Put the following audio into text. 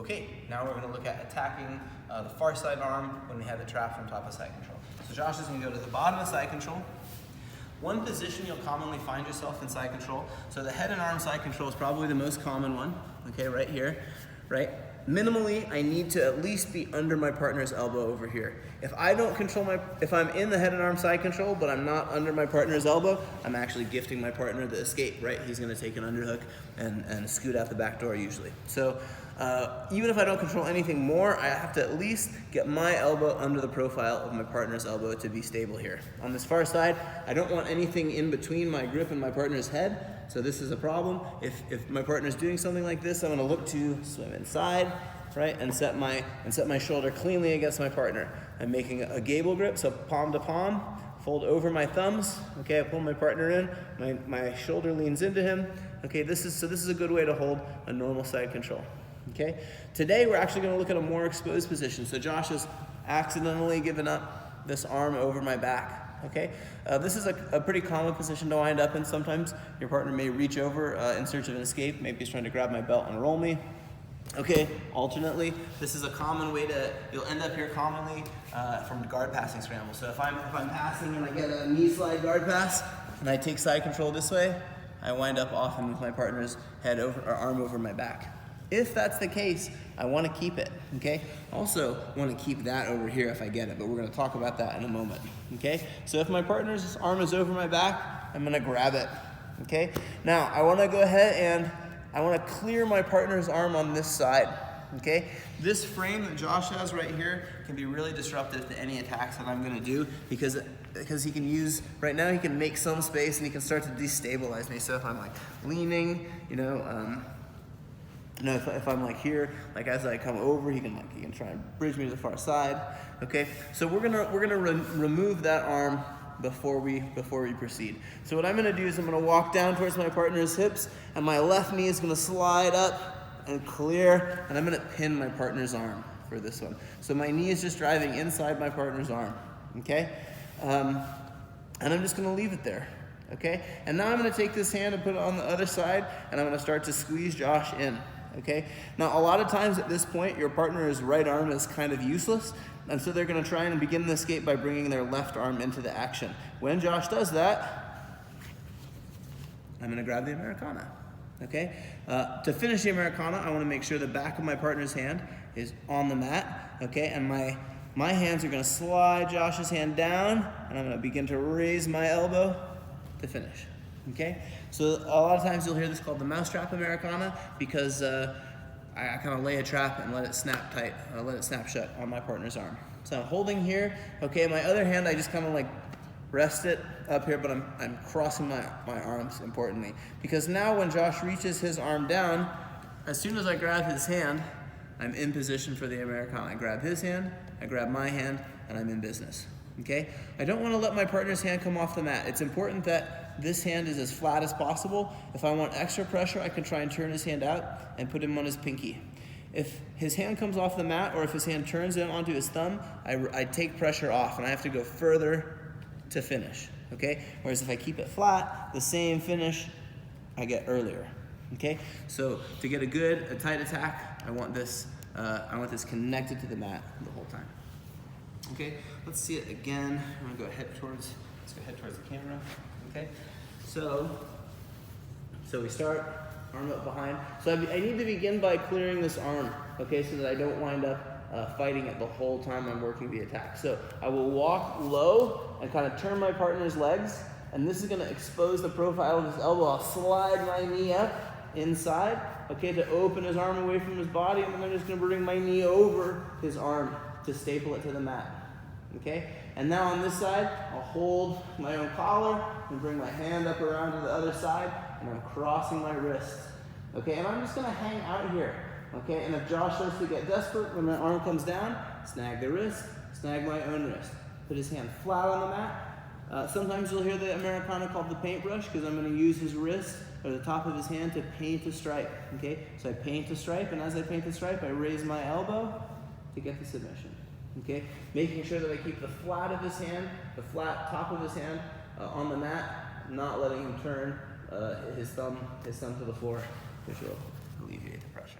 Okay, now we're going to look at attacking the far side arm when we have it trapped on top of side control. So Josh is going to go to the bottom of side control. One position you'll commonly find yourself in side control. So the head and arm side control is probably the most common one. Okay, right here, right? Minimally, I need to at least be under my partner's elbow over here. If I don't control if I'm in the head and arm side control, but I'm not under my partner's elbow, I'm actually gifting my partner the escape, right? He's gonna take an underhook and scoot out the back door usually. So even if I don't control anything more, I have to at least get my elbow under the profile of my partner's elbow to be stable here. On this far side, I don't want anything in between my grip and my partner's head, so this is a problem. If my partner's doing something like this, I'm gonna look to swim inside, right, and set my shoulder cleanly against my partner. I'm making a gable grip, so palm to palm, fold over my thumbs. Okay, I pull my partner in, my shoulder leans into him. Okay, this is a good way to hold a normal side control. Okay, today we're actually going to look at a more exposed position. So Josh has accidentally given up this arm over my back. Okay, this is a pretty common position to wind up in. Sometimes your partner may reach over in search of an escape. Maybe he's trying to grab my belt and roll me. Okay, alternately, this is a common way you'll end up here commonly from guard passing scramble. So if I'm passing and I get a knee slide guard pass and I take side control this way, I wind up often with my partner's head over or arm over my back. If that's the case, I want to keep it, okay? Also want to keep that over here if I get it, but we're going to talk about that in a moment, okay? So if my partner's arm is over my back, I'm going to grab it, okay? Now, I want to go ahead and I want to clear my partner's arm on this side, okay? This frame that Josh has right here can be really disruptive to any attacks that I'm going to do because he can use, right now he can make some space and he can start to destabilize me. So if I'm like leaning, if I'm like here, like as I come over, he can try and bridge me to the far side. Okay, so we're gonna remove that arm before we proceed. So what I'm gonna do is I'm gonna walk down towards my partner's hips, and my left knee is gonna slide up and clear, and I'm gonna pin my partner's arm for this one. So my knee is just driving inside my partner's arm. Okay, and I'm just gonna leave it there. Okay, and now I'm gonna take this hand and put it on the other side, and I'm gonna start to squeeze Josh in. Okay, now a lot of times at this point your partner's right arm is kind of useless, and so they're going to try and begin the escape by bringing their left arm into the action. When Josh does that, I'm going to grab the Americana. Okay, to finish the Americana, I want to make sure the back of my partner's hand is on the mat. Okay, and my hands are going to slide Josh's hand down, and I'm going to begin to raise my elbow to finish. Okay, so a lot of times you'll hear this called the mousetrap Americana because I kind of lay a trap and let it snap tight, let it snap shut on my partner's arm. So I'm holding here. Okay, my other hand I just kind of like rest it up here, but I'm crossing my arms importantly because now when Josh reaches his arm down, as soon as I grab his hand, I'm in position for the Americana. I grab his hand, I grab my hand, and I'm in business. Okay, I don't want to let my partner's hand come off the mat. It's important that this hand is as flat as possible. If I want extra pressure, I can try and turn his hand out and put him on his pinky. If his hand comes off the mat or if his hand turns in onto his thumb, I take pressure off and I have to go further to finish, okay? Whereas if I keep it flat, the same finish I get earlier, okay? So to get a tight attack, I want this connected to the mat the whole time. Okay, let's see it again. I'm gonna go head towards the camera. Okay, so we start, arm up behind. So I need to begin by clearing this arm, okay, so that I don't wind up fighting it the whole time I'm working the attack. So I will walk low and kind of turn my partner's legs, and this is gonna expose the profile of his elbow. I'll slide my knee up inside, okay, to open his arm away from his body, and then I'm just gonna bring my knee over his arm to staple it to the mat. Okay, and now on this side, I'll hold my own collar and bring my hand up around to the other side, and I'm crossing my wrists. Okay, and I'm just gonna hang out here. Okay, and if Josh starts to get desperate when my arm comes down, snag the wrist, snag my own wrist. Put his hand flat on the mat. Sometimes you'll hear the Americana called the paintbrush because I'm gonna use his wrist or the top of his hand to paint a stripe. Okay, so I paint a stripe, and as I paint the stripe, I raise my elbow to get the submission. Okay, making sure that I keep the flat of his hand, the flat top of his hand on the mat, not letting him turn his thumb to the floor, which will alleviate the pressure.